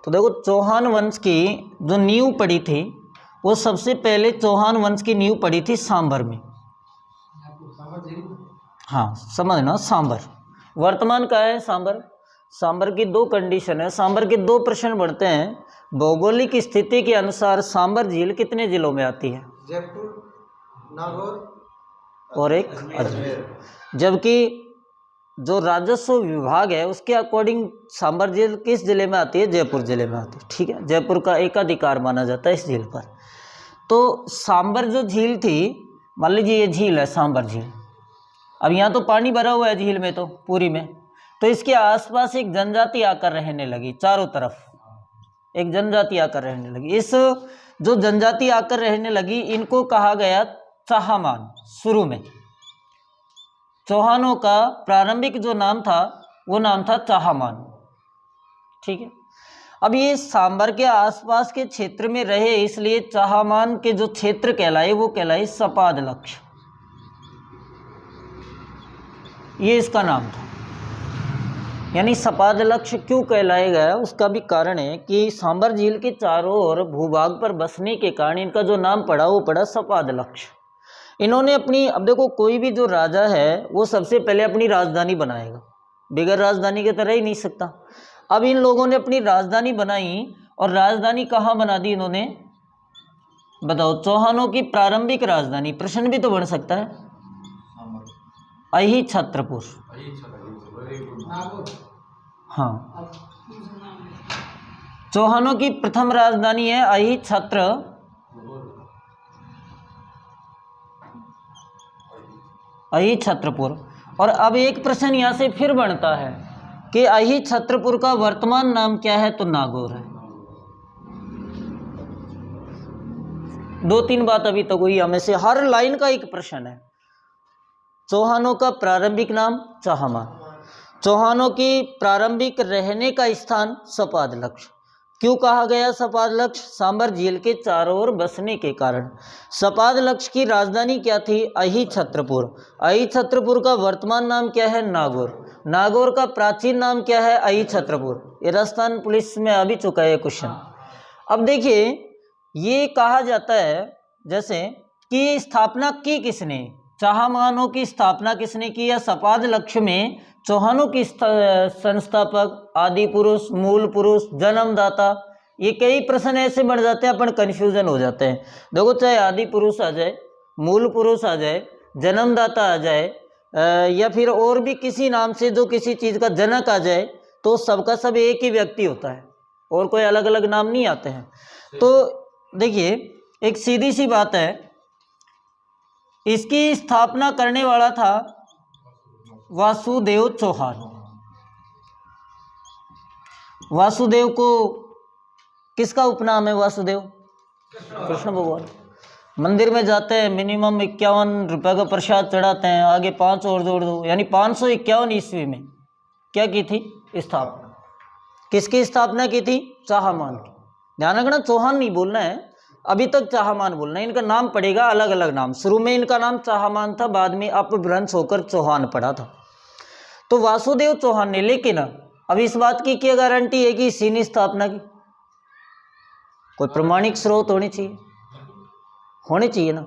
तो देखो चौहान वंश की जो नींव पड़ी थी वो सबसे पहले चौहान वंश की नींव पड़ी थी सांबर में। हाँ समझना, सांबर वर्तमान का है सांबर। सांबर की दो कंडीशन है, सांबर के दो प्रश्न बनते हैं। भौगोलिक स्थिति के अनुसार सांबर झील कितने जिलों में आती है? जयपुर, नागौर और एक अजमेर। जबकि जो राजस्व विभाग है उसके अकॉर्डिंग सांबर झील किस जिले में आती है? जयपुर जिले में आती है। ठीक है, जयपुर का एकाधिकार माना जाता है इस झील पर। तो सांबर जो झील थी, मान लीजिए ये झील है सांबर झील, अब यहाँ तो पानी भरा हुआ है झील में तो पूरी में, तो इसके आसपास एक जनजाति आकर रहने लगी, चारों तरफ एक जनजाति आकर रहने लगी। इस जो जनजाति आकर रहने लगी इनको कहा गया चाहमान। शुरू में चौहानों का प्रारंभिक जो नाम था वो नाम था चाहमान। ठीक है, अब ये सांबर के आसपास के क्षेत्र में रहे इसलिए चाहमान के जो क्षेत्र कहलाए वो कहलाए सपाद लक्ष्य, ये इसका नाम था। यानी सपाद लक्ष्य क्यों कहलाया गया उसका भी कारण है कि सांबर झील के चारों ओर भूभाग पर बसने के कारण इनका जो नाम पड़ा वो पड़ा सपाद लक्ष्य। इन्होंने अपनी, अब देखो कोई भी जो राजा है वो सबसे पहले अपनी राजधानी बनाएगा, बगैर राजधानी के तरह ही नहीं सकता। अब इन लोगों ने अपनी राजधानी बनाई और राजधानी कहाँ बना दी इन्होंने? बताओ, चौहानों की प्रारंभिक राजधानी, प्रश्न भी तो बन सकता है, अही छत्रपुर। हाँ, चौहानों की प्रथम राजधानी है अही छत्रपुर। और अब एक प्रश्न यहाँ से फिर बनता है कि अही छत्रपुर का वर्तमान नाम क्या है? तो नागौर है। दो तीन बात अभी तक हुई हमें से, हर लाइन का एक प्रश्न है। चौहानों का प्रारंभिक नाम चाहमान, चौहानों की प्रारंभिक रहने का स्थान सपाद लक्ष्य। क्यों कहा गया सपाद लक्ष्य? सांबर झील के चारों ओर बसने के कारण। सपाद लक्ष्य की राजधानी क्या थी? अही छत्रपुर। अही छत्रपुर का वर्तमान नाम क्या है? नागौर। नागौर का प्राचीन नाम क्या है? अही छत्रपुर। ये राजस्थान पुलिस में आ भी चुका है क्वेश्चन। अब देखिए, ये कहा जाता है जैसे कि स्थापना की किसने? चाहमानों की स्थापना किसने की? या सपाद लक्ष्य में चौहानों की संस्थापक, आदि पुरुष, मूल पुरुष, जन्मदाता, ये कई प्रश्न ऐसे बन जाते हैं अपन कंफ्यूजन हो जाते हैं। देखो, चाहे आदि पुरुष आ जाए, मूल पुरुष आ जाए, जन्मदाता आ जाए, या फिर और भी किसी नाम से जो किसी चीज़ का जनक आ जाए, तो सबका सब एक ही व्यक्ति होता है और कोई अलग अलग नाम नहीं आते हैं। तो देखिए, एक सीधी सी बात है, इसकी स्थापना करने वाला था वासुदेव चौहान। वासुदेव को किसका उपनाम है? वासुदेव, कृष्ण भगवान। मंदिर में जाते हैं, मिनिमम 51 रुपये का प्रसाद चढ़ाते हैं, आगे 5 और जोड़ दो, यानी 551 ईस्वी में क्या की थी? स्थापना। किसकी स्थापना की थी? चाहमान की। ध्यान रखना, चौहान नहीं बोलना है, अभी तक चाहमान बोलना है। इनका नाम पड़ेगा अलग अलग नाम। शुरू में इनका नाम चाहमान था, बाद में अपभ्रंश होकर चौहान पड़ा था। तो वासुदेव चौहान ने, लेकिन अब इस बात की क्या गारंटी है कि इसी ने स्थापना की? कोई प्रमाणिक स्रोत होने चाहिए ना।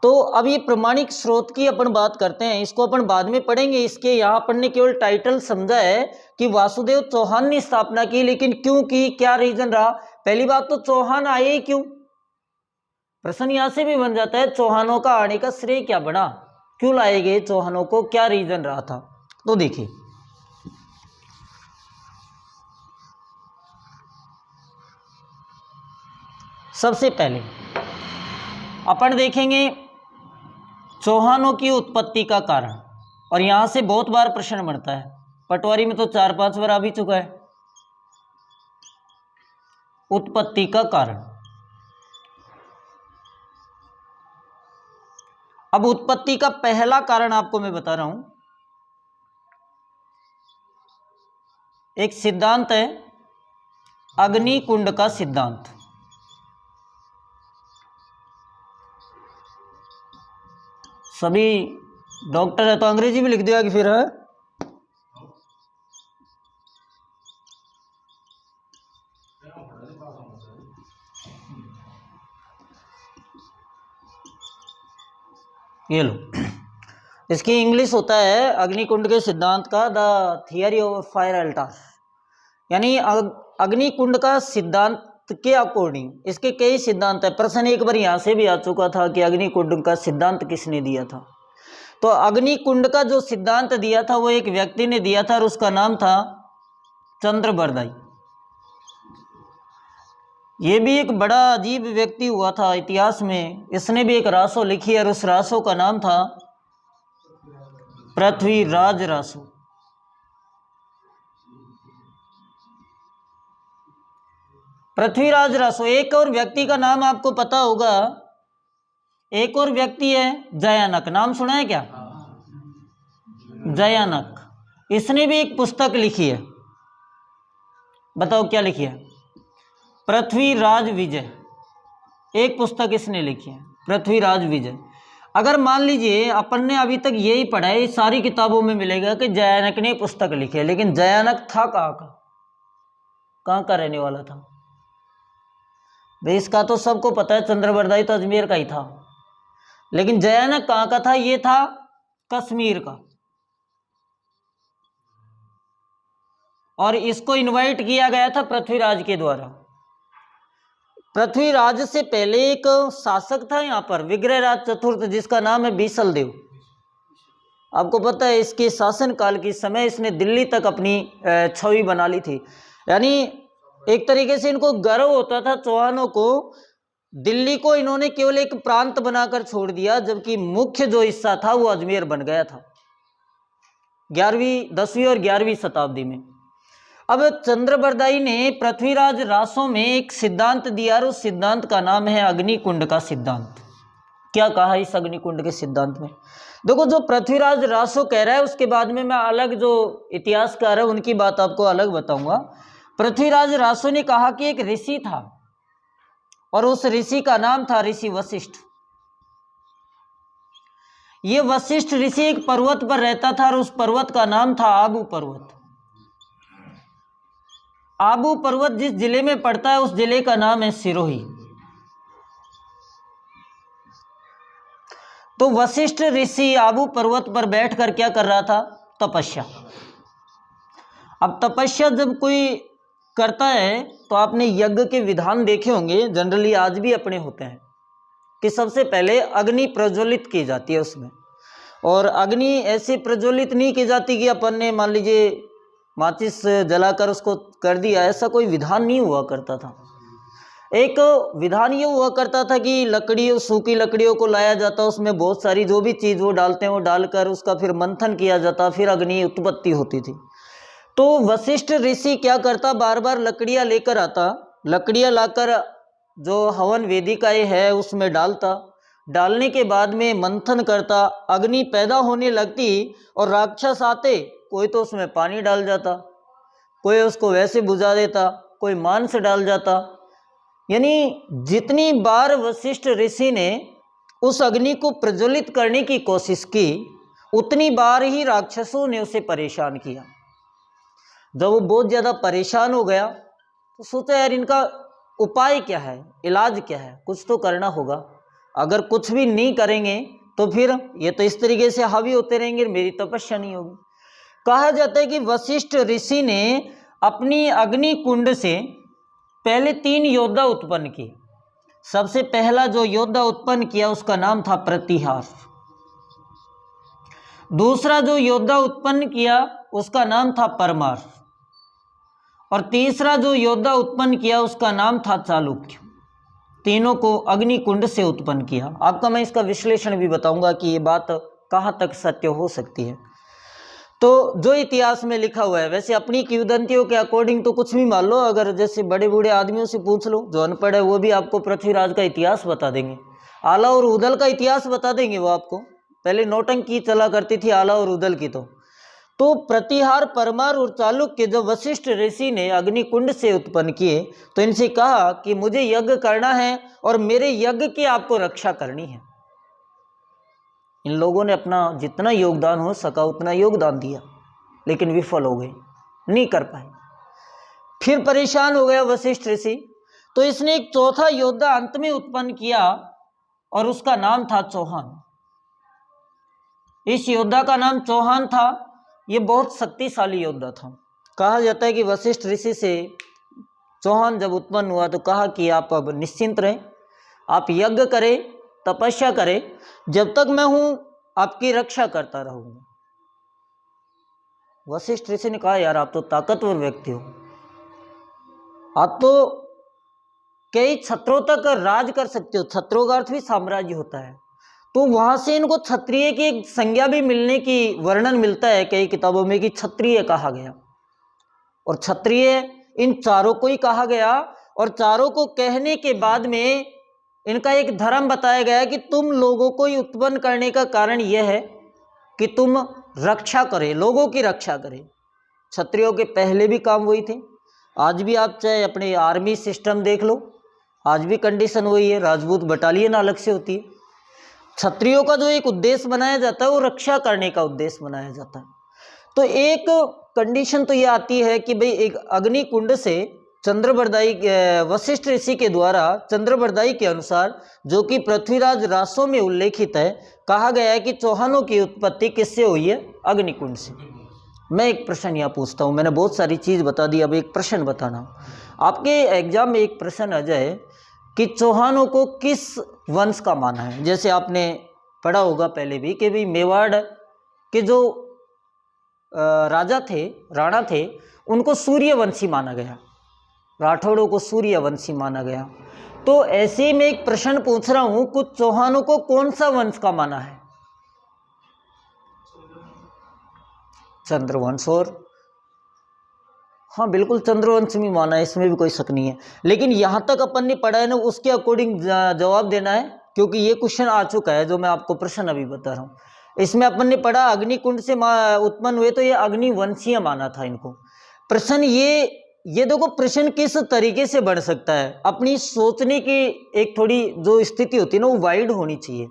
तो अब ये प्रमाणिक स्रोत की अपन बात करते हैं, इसको अपन बाद में पढ़ेंगे। इसके यहाँ अपन ने केवल टाइटल समझा है कि वासुदेव चौहान ने स्थापना की, लेकिन क्यों की, क्या रीजन रहा? पहली बात तो चौहान आए ही क्यों? प्रश्न यहां से भी बन जाता है, चौहानों का आने का श्रेय क्या बना, क्यों लाए गए चौहानों को, क्या रीजन रहा था? तो देखिए, सबसे पहले अपन देखेंगे चौहानों की उत्पत्ति का कारण, और यहां से बहुत बार प्रश्न बनता है, पटवारी में तो 4-5 बार आ भी चुका है। उत्पत्ति का कारण, अब उत्पत्ति का पहला कारण आपको मैं बता रहा हूं। एक सिद्धांत है अग्निकुंड का सिद्धांत। सभी डॉक्टर है तो अंग्रेजी भी लिख दिया कि फिर है। ये लो, इसकी इंग्लिश होता है अग्निकुंड के सिद्धांत का the theory of fire Alt, यानी अग्निकुंड का सिद्धांत के अकॉर्डिंग। इसके कई सिद्धांत है। प्रश्न एक बार यहाँ से भी आ चुका था कि अग्निकुंड का सिद्धांत किसने दिया था। तो अग्निकुंड का जो सिद्धांत दिया था वो एक व्यक्ति ने दिया था और उसका नाम था चंद्रबरदाई। ये भी एक बड़ा अजीब व्यक्ति हुआ था इतिहास में। इसने भी एक रासो लिखी और उस रासो का नाम था पृथ्वीराज रासो। पृथ्वीराज रासो। एक और व्यक्ति का नाम आपको पता होगा, एक और व्यक्ति है जयानक। नाम सुना है क्या? जयानक। इसने भी एक पुस्तक लिखी है। बताओ क्या लिखी है? पृथ्वीराज विजय। एक पुस्तक इसने लिखी है, पृथ्वीराज विजय। अगर मान लीजिए अपन ने अभी तक यही पढ़ा है, सारी किताबों में मिलेगा कि जयानक ने पुस्तक लिखी है, लेकिन जयानक था कहाँ का रहने वाला था? भाई इसका तो सबको पता है, चंद्रबरदाई तो अजमेर का ही था, लेकिन जयानक कहाँ का था? ये था कश्मीर का। और इसको इनवाइट किया गया था पृथ्वीराज के द्वारा। पृथ्वीराज से पहले एक शासक था यहाँ पर, विग्रहराज चतुर्थ, जिसका नाम है बीसलदेव। आपको पता है इसके शासनकाल के समय इसने दिल्ली तक अपनी छवि बना ली थी। यानी एक तरीके से इनको गर्व होता था चौहानों को, दिल्ली को इन्होंने केवल एक प्रांत बनाकर छोड़ दिया, जबकि मुख्य जो हिस्सा था वो अजमेर बन गया था 10वीं और 11वीं शताब्दी में। अब चंद्रबरदाई ने पृथ्वीराज रासो में एक सिद्धांत दिया और उस सिद्धांत का नाम है अग्निकुंड का सिद्धांत। क्या कहा इस अग्निकुंड के सिद्धांत में? देखो, जो पृथ्वीराज रासो कह रहा है उसके बाद में मैं अलग जो इतिहासकार है उनकी बात आपको अलग बताऊंगा। पृथ्वीराज रासो ने कहा कि एक ऋषि था और उस ऋषि का नाम था ऋषि वशिष्ठ। ये वशिष्ठ ऋषि एक पर्वत पर रहता था और उस पर्वत का नाम था आबू पर्वत। आबू पर्वत जिस जिले में पड़ता है उस जिले का नाम है सिरोही। तो वशिष्ठ ऋषि आबू पर्वत पर बैठकर क्या कर रहा था? तपस्या। अब तपस्या जब कोई करता है तो आपने यज्ञ के विधान देखे होंगे, जनरली आज भी अपने होते हैं, कि सबसे पहले अग्नि प्रज्वलित की जाती है उसमें। और अग्नि ऐसे प्रज्वलित नहीं की जाती कि अपन ने मान लीजिए माचिस जलाकर उसको कर दिया, ऐसा कोई विधान नहीं हुआ करता था। एक विधान ये हुआ करता था कि लकड़ियों, सूखी लकड़ियों को लाया जाता, उसमें बहुत सारी जो भी चीज़ वो डालते हैं वो डालकर उसका फिर मंथन किया जाता, फिर अग्नि उत्पत्ति होती थी। तो वशिष्ठ ऋषि क्या करता? बार बार लकड़ियाँ लेकर आता, लकड़ियाँ लाकर जो हवन वेदिकाएँ है उसमें डालता, डालने के बाद में मंथन करता, अग्नि पैदा होने लगती और राक्षस आते, कोई तो उसमें पानी डाल जाता, कोई उसको वैसे बुझा देता, कोई मांस डाल जाता। यानी जितनी बार वशिष्ठ ऋषि ने उस अग्नि को प्रज्वलित करने की कोशिश की, उतनी बार ही राक्षसों ने उसे परेशान किया। जब वो बहुत ज़्यादा परेशान हो गया तो सोचा यार इनका उपाय क्या है, इलाज क्या है, कुछ तो करना होगा। अगर कुछ भी नहीं करेंगे तो फिर ये तो इस तरीके से हावी होते रहेंगे, मेरी तपस्या नहीं होगी। कहा जाता है कि वशिष्ठ ऋषि ने अपनी अग्नि कुंड से पहले 3 योद्धा उत्पन्न किए। सबसे पहला जो योद्धा उत्पन्न किया उसका नाम था प्रतिहार। दूसरा जो योद्धा उत्पन्न किया उसका नाम था परमार। और तीसरा जो योद्धा उत्पन्न किया उसका नाम था चालुक्य। तीनों को अग्नि कुंड से उत्पन्न किया। आपका मैं इसका विश्लेषण भी बताऊंगा कि ये बात कहाँ तक सत्य हो सकती है। तो जो इतिहास में लिखा हुआ है, वैसे अपनी किंवदंतियों के अकॉर्डिंग तो कुछ भी मान लो, अगर जैसे बड़े बूढ़े आदमियों से पूछ लो, जो अनपढ़ है वो भी आपको पृथ्वीराज का इतिहास बता देंगे, आला और उदल का इतिहास बता देंगे वो आपको। पहले नौटंकी चला करती थी आला और उदल की। तो प्रतिहार, परमार और चालुक्य जो वशिष्ठ ऋषि ने अग्निकुंड से उत्पन्न किए, तो इनसे कहा कि मुझे यज्ञ करना है और मेरे यज्ञ की आपको रक्षा करनी है। इन लोगों ने अपना जितना योगदान हो सका उतना योगदान दिया, लेकिन विफल हो गए, नहीं कर पाए। फिर परेशान हो गया वशिष्ठ ऋषि, तो इसने एक चौथा योद्धा अंत में उत्पन्न किया और उसका नाम था चौहान। इस योद्धा का नाम चौहान था। ये बहुत शक्तिशाली योद्धा था। कहा जाता है कि वशिष्ठ ऋषि से चौहान जब उत्पन्न हुआ तो कहा कि आप अब निश्चिंत रहें, आप यज्ञ करें, तपस्या करें, जब तक मैं हूं आपकी रक्षा करता रहूंगा। वशिष्ठ ऋषि ने कहा, यार आप तो ताकतवर व्यक्ति हो, आप तो कई छत्रों तक राज कर सकते हो। छत्रों का अर्थ भी साम्राज्य होता है। तो वहां से इनको क्षत्रिय की एक संज्ञा भी मिलने की वर्णन मिलता है कई किताबों में कि क्षत्रिय कहा गया, और क्षत्रिय इन चारों को ही कहा गया। और चारों को कहने के बाद में इनका एक धर्म बताया गया कि तुम लोगों को ही उत्पन्न करने का कारण यह है कि तुम रक्षा करे, लोगों की रक्षा करे। क्षत्रियों के पहले भी काम वही थे। आज भी आप चाहे अपने आर्मी सिस्टम देख लो, आज भी कंडीशन वही है। राजपूत बटालियन अलग से होती है। क्षत्रियों का जो एक उद्देश्य बनाया जाता है वो रक्षा करने का उद्देश्य बनाया जाता है। तो एक कंडीशन तो ये आती है कि भाई एक अग्नि कुंड से चंद्रबरदाई, वशिष्ठ ऋषि के द्वारा चंद्रबरदाई के अनुसार, जो कि पृथ्वीराज रासों में उल्लेखित है, कहा गया है कि चौहानों की उत्पत्ति किससे हुई है? अग्निकुंड से। मैं एक प्रश्न यहाँ पूछता हूँ, मैंने बहुत सारी चीज़ बता दी, अब एक प्रश्न बताना। आपके एग्जाम में एक प्रश्न आ जाए कि चौहानों को किस वंश का माना है। जैसे आपने पढ़ा होगा पहले भी कि भाई मेवाड़ के जो राजा थे, राणा थे, उनको सूर्यवंशी माना गया, राठौड़ों को सूर्यवंशी माना गया। तो ऐसे में एक प्रश्न पूछ रहा हूं, कुछ चौहानों को कौन सा वंश का माना है? चंद्रवंश। और हाँ बिल्कुल चंद्रवंश में माना है, इसमें भी कोई शक नहीं है। लेकिन यहां तक अपन ने पढ़ा है ना, उसके अकॉर्डिंग जवाब देना है, क्योंकि ये क्वेश्चन आ चुका है जो मैं आपको प्रश्न अभी बता रहा हूँ। इसमें अपन ने पढ़ा अग्निकुंड से उत्पन्न हुए, तो ये अग्निवंशीय माना था इनको। प्रश्न ये देखो, प्रश्न किस तरीके से बढ़ सकता है, अपनी सोचने की एक थोड़ी जो स्थिति होती है ना वो वाइड होनी चाहिए।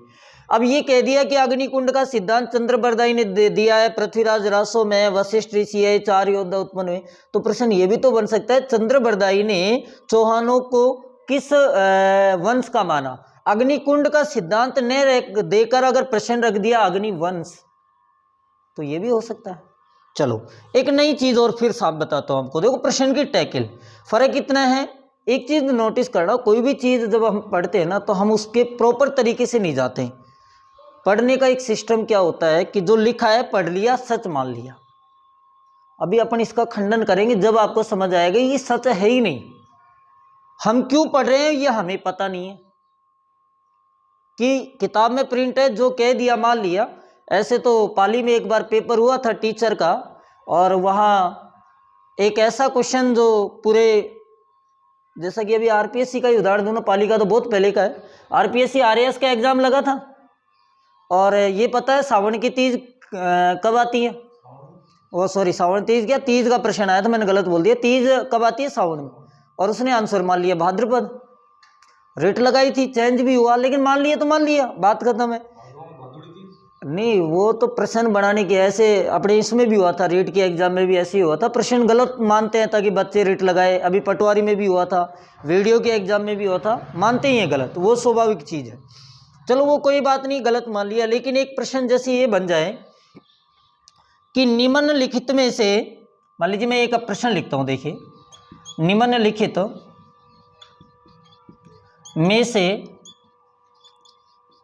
अब ये कह दिया कि अग्निकुंड का सिद्धांत चंद्रबरदाई ने दिया है, पृथ्वीराज रासों में वशिष्ठ ऋषि है, 4 योद्धा उत्पन्न हुए। तो प्रश्न ये भी तो बन सकता है, चंद्रबरदाई ने चौहानों को किस वंश का माना? अग्निकुंड का सिद्धांत न देकर अगर प्रश्न रख दिया अग्निवंश, तो ये भी हो सकता है। चलो एक नई चीज और फिर साफ बताता हूं आपको। देखो प्रश्न की टैकल फर्क इतना है, एक चीज नोटिस करना, कोई भी चीज जब हम पढ़ते हैं ना तो हम उसके प्रॉपर तरीके से नहीं जाते हैं। पढ़ने का एक सिस्टम क्या होता है कि जो लिखा है पढ़ लिया, सच मान लिया। अभी अपन इसका खंडन करेंगे जब आपको समझ आएगा ये सच है ही नहीं। हम क्यों पढ़ रहे हैं ये हमें पता नहीं है, कि किताब में प्रिंट है जो कह दिया मान लिया। ऐसे तो पाली में एक बार पेपर हुआ था टीचर का, और वहाँ एक ऐसा क्वेश्चन जो पूरे, जैसा कि अभी आरपीएससी का ही उदाहरण दूँ ना, पाली का तो बहुत पहले का है, आरपीएससी आरएएस का एग्जाम लगा था। और ये पता है सावन की तीज कब आती है? ओ सॉरी, सावन तीज क्या, तीज का प्रश्न आया था, मैंने गलत बोल दिया। तीज कब आती है? सावन में। और उसने आंसर मान लिया भाद्रपद। रेट लगाई थी, चेंज भी हुआ, लेकिन मान लिया तो मान लिया, बात खत्म है। नहीं, वो तो प्रश्न बनाने के, ऐसे अपने इसमें भी हुआ था, रेट के एग्जाम में भी ऐसे ही हुआ था, प्रश्न गलत मानते हैं ताकि बच्चे रेट लगाए। अभी पटवारी में भी हुआ था, वीडियो के एग्जाम में भी हुआ था, मानते ही हैं गलत, वो स्वाभाविक चीज़ है। चलो वो कोई बात नहीं, गलत मान लिया। लेकिन एक प्रश्न जैसे ये बन जाए कि निम्नलिखित में से, मान लीजिए मैं एक प्रश्न लिखता हूँ, देखिए, निम्नलिखित में से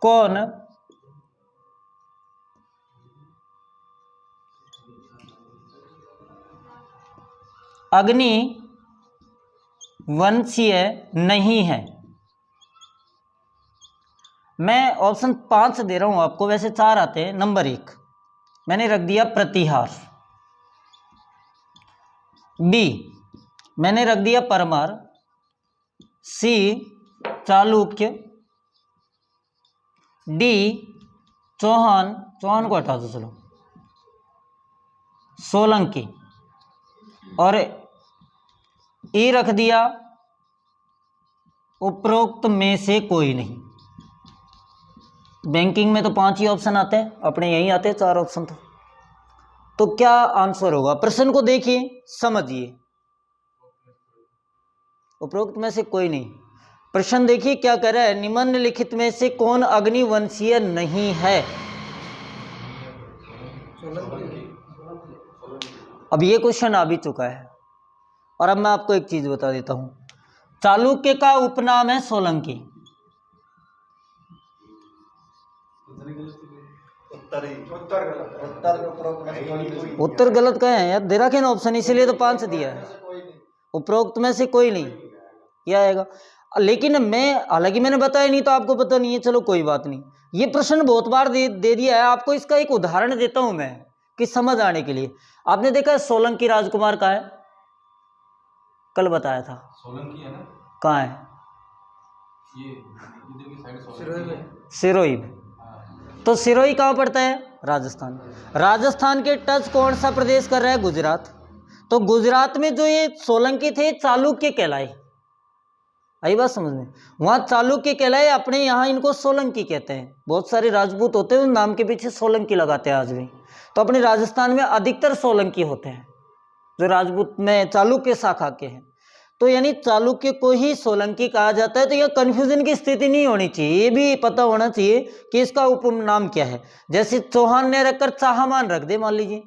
कौन अग्नि वंशीय नहीं है? मैं ऑप्शन 5 दे रहा हूं आपको, वैसे 4 आते हैं। नंबर 1 मैंने रख दिया प्रतिहार, बी मैंने रख दिया परमार, सी चालुक्य, डी चौहान, चौहान को हटा दो चलो, सोलंकी, और ई रख दिया उपरोक्त में से कोई नहीं। बैंकिंग में तो 5 ही ऑप्शन आते हैं, अपने यहीं आते हैं 4 ऑप्शन। तो क्या आंसर होगा? प्रश्न को देखिए, समझिए। उपरोक्त में से कोई नहीं। प्रश्न देखिए क्या कह रहा है, निम्नलिखित में से कौन अग्निवंशीय नहीं है। अब ये क्वेश्चन आ भी चुका है और अब मैं आपको एक चीज बता देता हूं, चालुक्य का उपनाम है सोलंकी। उत्तर गलत कहे हैं यार, दे रखे ना ऑप्शन, इसीलिए तो 5 दिया है। उपरोक्त में से कोई नहीं, क्या आएगा। लेकिन मैं, हालांकि मैंने बताया नहीं तो आपको पता नहीं है, चलो कोई बात नहीं। ये प्रश्न बहुत बार दे दिया है आपको, इसका एक उदाहरण देता हूं मैं कि समझ आने के लिए। आपने देखा है सोलंकी राजकुमार कहाँ है, कल बताया था। सोलंकी है ना, कहाँ है, ये इधर की साइड सिरोही में। तो सिरोही कहाँ पड़ता है, राजस्थान। राजस्थान के टच कौन सा प्रदेश कर रहा है, गुजरात। तो गुजरात में जो ये सोलंकी थे चालुक्य कहलाए, आई बात समझ में। वहां चालुक्य कहलाए, अपने यहाँ इनको सोलंकी कहते हैं। बहुत सारे राजपूत होते हैं उन नाम के पीछे सोलंकी लगाते हैं आज भी। तो अपने राजस्थान में अधिकतर सोलंकी होते हैं जो राजपूत में चालुक्य शाखा के हैं। तो यानी चालुक्य को ही सोलंकी कहा जाता है। तो यह कंफ्यूजन की स्थिति नहीं होनी चाहिए, ये भी पता होना चाहिए कि इसका उपनाम क्या है। जैसे चौहान ने रखकर चाहमान रख दे मान लीजिए,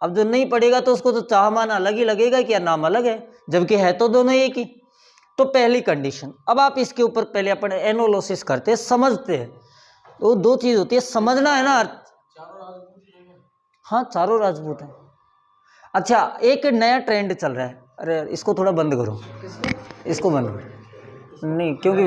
अब जो नहीं पढ़ेगा तो उसको तो चाहमान अलग ही लगेगा कि नाम अलग है, जबकि है तो दोनों एक ही। तो पहली कंडीशन। अब आप इसके ऊपर पहले अपन एनालिसिस करते हैं, समझते हैं। तो दो चीज होती है, समझना है ना। हाँ चारों राजपूत हैं। अच्छा एक नया ट्रेंड चल रहा है, अरे इसको थोड़ा बंद करो, इसको बंद करो नहीं, क्योंकि